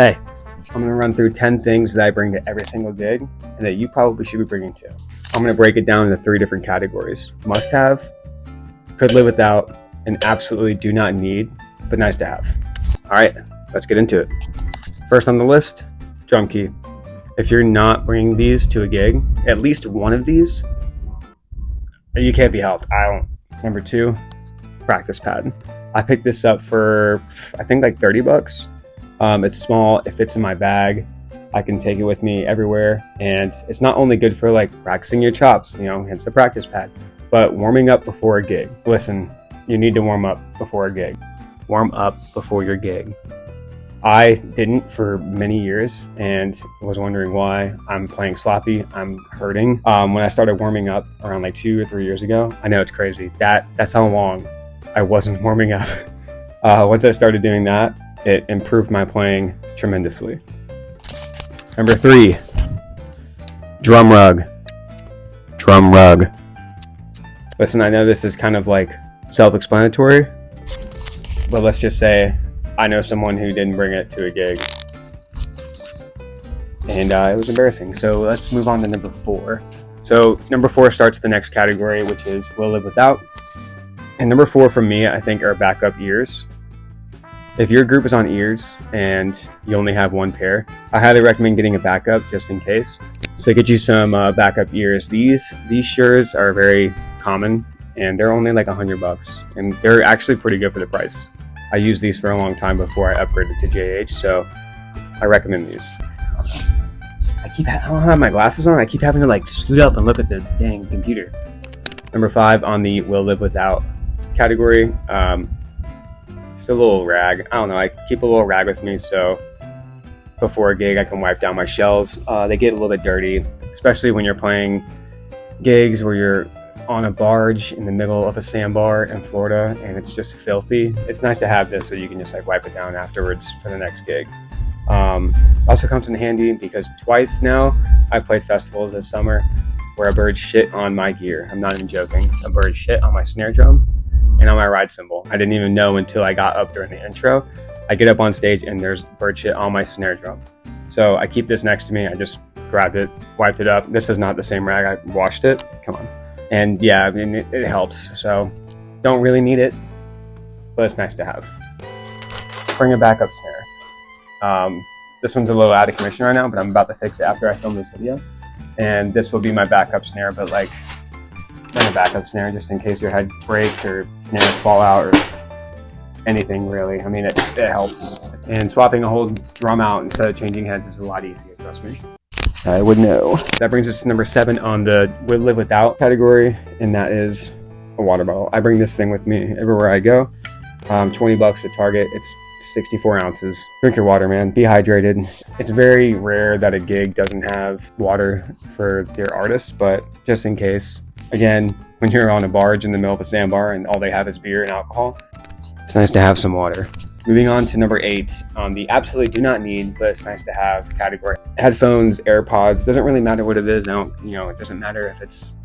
Hey, I'm gonna run through 10 things that I bring to every single gig and that you probably should be bringing too. I'm gonna break it down into 3 different categories: must have, could live without, and absolutely do not need, but nice to have. All right, let's get into it. First on the list, drum key. If you're not bringing these to a gig, at least one of these, you can't be helped. I don't. Number 2, practice pad. I picked this up for, I think, like $30. It's small, it fits in my bag. I can take it with me everywhere, and it's not only good for like practicing your chops, hence the practice pad, but warming up before a gig. Listen, you need to warm up before a gig. Warm up before your gig. I didn't for many years and was wondering why. I'm playing sloppy, I'm hurting. When I started warming up around like 2 or 3 years ago, I know it's crazy. That's how long I wasn't warming up. Once I started doing that, it improved my playing tremendously. Number 3, drum rug. Drum rug. Listen, I know this is kind of like self-explanatory, but let's just say I know someone who didn't bring it to a gig, and it was embarrassing. So let's move on to number 4. So number 4 starts the next category, which is will live without. And number 4 for me, I think, are backup ears. If your group is on ears and you only have one pair, I highly recommend getting a backup just in case. So get you some backup ears. These Sures are very common, and they're only like $100, and they're actually pretty good for the price. I used these for a long time before I upgraded to JH, so I recommend these. I don't have my glasses on. I keep having to like scoot up and look at the dang computer. Number 5 on the will live without category. Just a little rag. I don't know. I keep a little rag with me, so before a gig I can wipe down my shells. They get a little bit dirty, especially when you're playing gigs where you're on a barge in the middle of a sandbar in Florida and it's just filthy. It's nice to have this so you can just like wipe it down afterwards for the next gig. Also comes in handy because twice now I played festivals this summer where a bird shit on my gear. I'm not even joking. A bird shit on my snare drum and on my ride cymbal. I didn't even know until I got up during the intro. I get up on stage and there's bird shit on my snare drum. So I keep this next to me. I just grabbed it, wiped it up. This is not the same rag. I washed it. Come on. And yeah, I mean, it helps. So don't really need it, but it's nice to have. Bring a backup snare. This one's a little out of commission right now, but I'm about to fix it after I film this video. And this will be my backup snare, but like, bring a backup snare just in case your head breaks or snares fall out or anything really. I mean, it helps. And swapping a whole drum out instead of changing heads is a lot easier, trust me. I would know. That brings us to number 7 on the will live without category, and that is a water bottle. I bring this thing with me everywhere I go. $20 at Target. It's 64 ounces. Drink your water, man. Be hydrated. It's very rare that a gig doesn't have water for their artists, but just in case. Again, when you're on a barge in the middle of a sandbar and all they have is beer and alcohol, it's nice to have some water. Moving on to number 8 on the absolutely do not need, but it's nice to have category. Headphones, AirPods, doesn't really matter what it is. It doesn't matter if it's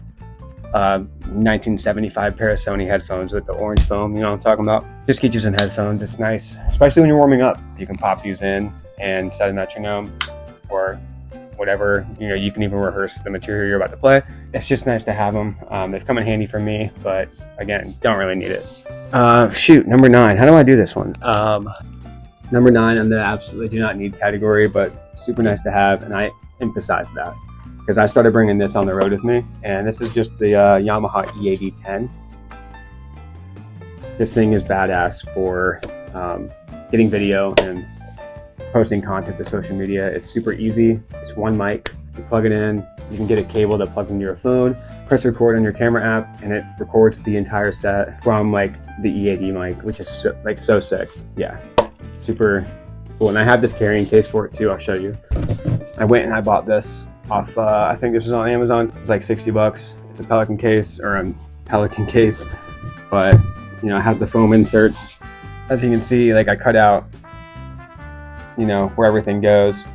1975 pair of Sony headphones with the orange foam, you know what I'm talking about? Just get you some headphones. It's nice, especially when you're warming up. You can pop these in and set a metronome or whatever. You can even rehearse the material you're about to play. It's just nice to have them. They've come in handy for me, but again, don't really need it. Number 9. How do I do this one? Number 9 on the absolutely do not need category, but super nice to have, and I emphasize that because I started bringing this on the road with me, and this is just the Yamaha EAD10. This thing is badass for getting video and posting content to social media. It's super easy. It's one mic. You plug it in. You can get a cable that plugs into your phone, press record on your camera app, and it records the entire set from like the EAD mic, which is so sick. Yeah, super cool. And I have this carrying case for it too. I'll show you. I went and I bought this off, I think this was on Amazon. It's like $60. It's a Pelican case, but it has the foam inserts. As you can see, like I cut out, where everything goes.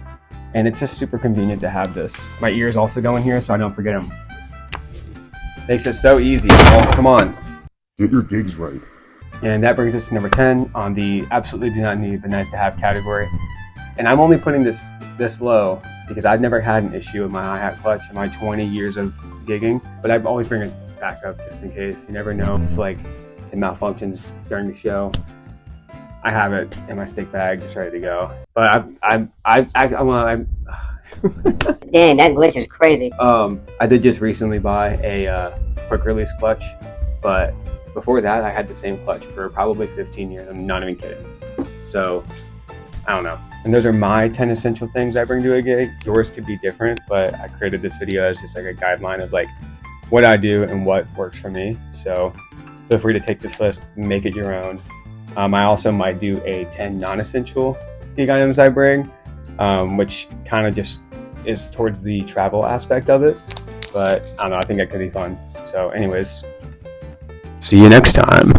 And it's just super convenient to have this. My ears also go in here so I don't forget them. Makes it so easy. Well, come on. Get your gigs right. And that brings us to number 10 on the absolutely do not need but nice to have category. And I'm only putting this low because I've never had an issue with my hi-hat clutch in my 20 years of gigging, but I've always bring it back up just in case. You never know if like it malfunctions during the show. I have it in my stick bag just ready to go. But I'm Dang, that glitch is crazy. I did just recently buy a quick release clutch, but before that I had the same clutch for probably 15 years. I'm not even kidding. So I don't know. And those are my 10 essential things I bring to a gig. Yours could be different, but I created this video as just like a guideline of like what I do and what works for me. So feel free to take this list, make it your own. I also might do a 10 non-essential gig items I bring, which kind of just is towards the travel aspect of it. But I don't know, I think that could be fun. So anyways, see you next time.